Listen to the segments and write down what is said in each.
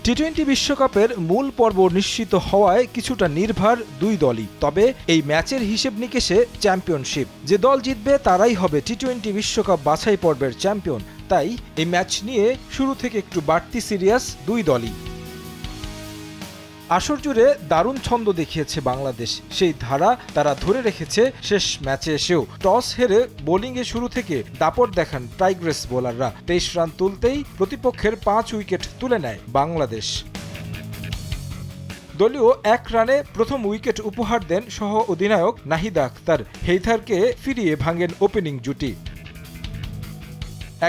টি-20 বিশ্বকাপের মূল পর্ব নিশ্চিত হওয়ায় কিছুটা নির্ভর দুই দলই। তবে এই ম্যাচের হিসেব নিকেশে চ্যাম্পিয়নশিপ, যে দল জিতবে তারাই হবে টি-20 বিশ্বকাপ বাছাই পর্বের চ্যাম্পিয়ন। তাই এই ম্যাচ নিয়ে শুরু থেকে একটু বাড়তি সিরিয়াস দুই দলই। আসর জুড়ে দারুণ ছন্দ দেখিয়েছে বাংলাদেশ, সেই ধারা তারা ধরে রেখেছে শেষ ম্যাচে এসেও। টস হেরে বোলিংয়ে শুরু থেকে দাপট দেখান টাইগ্রেস বোলাররা। 23 রান তুলতেই প্রতিপক্ষের 5 উইকেট তুলে নেয় বাংলাদেশ। দলীয় 1 রানে প্রথম উইকেট উপহার দেন সহ অধিনায়ক নাহিদ আখতার। হেইথারকে ফিরিয়ে ভাঙেন ওপেনিং জুটি।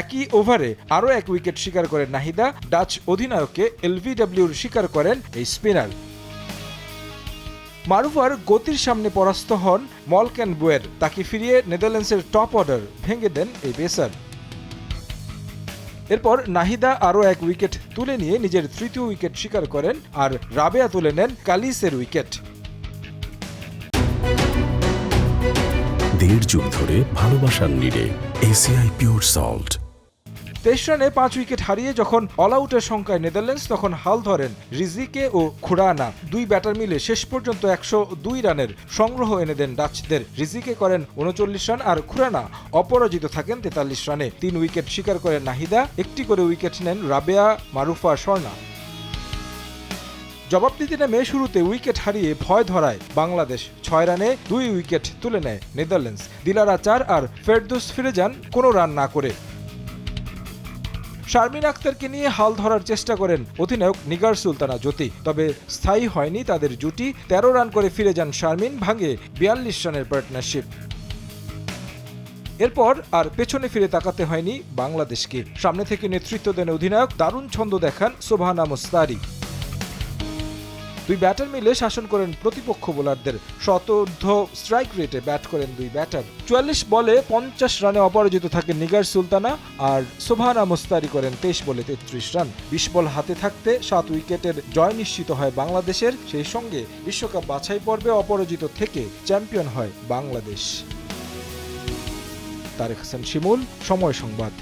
একই ওভারে আরও 1 উইকেট শিকার করেন নাহিদা। ডাচ অধিনায়ককে এলবিডব্লিউর শিকার করেন এই স্পিনার। মারুফার গতির সামনে পরাস্ত হন মলকেনবুয়ের। তাকে ফিরিয়ে নেদারল্যান্ডসের টপ অর্ডার ভেঙে দেন এই পেসার। এরপর নাহিদা আরও 1 উইকেট তুলে নিয়ে নিজের তৃতীয় উইকেট শিকার করেন, আর রাবেয়া তুলে নেন কালিসের উইকেট। 1.5 যুগ ধরে ভালোবাসার নিড়ে এসিআই পিওর সল্ট। 23 রানে 5 উইকেট হারিয়ে যখন অল আউটের সংখ্যায় নেদারল্যান্ডস, তখন হাল ধরেন রিজিকে ও খুরানা। দুই ব্যাটার মিলে শেষ পর্যন্ত 102 রানের সংগ্রহ এনে দেন ডাচদের। রিজিকে করেন 39 রান আর খুরানা অপরাজিত থাকেন 43 রানে। 3 উইকেট শিকার করেন নাহিদা, একটি করে উইকেট নেন রাবেয়া, মারুফা, স্বর্ণা। জবাব দিতে নেমে শুরুতে উইকেট হারিয়ে ভয় ধরায় বাংলাদেশ। 6 রানে 2 উইকেট তুলে নেয় নেদারল্যান্ডস। দিলারা 4 আর ফেরদৌস ফিরে যান কোনো রান না করে। শারমিন আখতারকে নিয়ে হাল ধরার চেষ্টা করেন অধিনায়ক নিগার সুলতানা জ্যোতি, তবে স্থায়ী হয়নি তাদের জুটি। 13 রান করে ফিরে যান শারমিন, ভাঙে 42 রানের পার্টনারশিপ। এরপর আর পেছনে ফিরে তাকাতে হয়নি বাংলাদেশকে। সামনে থেকে নেতৃত্ব দেন অধিনায়ক, দারুণ ছন্দ দেখান সোবহানা মুস্তারি। দুই ব্যাটার মিলে শাসন করেন প্রতিপক্ষ বোলারদের। শতঊর্ধ্ব স্ট্রাইক রেটে ব্যাট করেন দুই ব্যাটার। 44 বলে 50 রানে অপরাজিত থাকেন নিগার সুলতানা, আর সোবহানা মুস্তারি করেন 23 বলে 33 রান। 20 বল হাতে থাকতে 7 উইকেটের জয় নিশ্চিত হয় বাংলাদেশের। সেই সঙ্গে বিশ্বকাপ বাছাই পর্বে অপরাজিত থেকে চ্যাম্পিয়ন হয় বাংলাদেশ। তারেক হাসান শিমুল, সময় সংবাদ।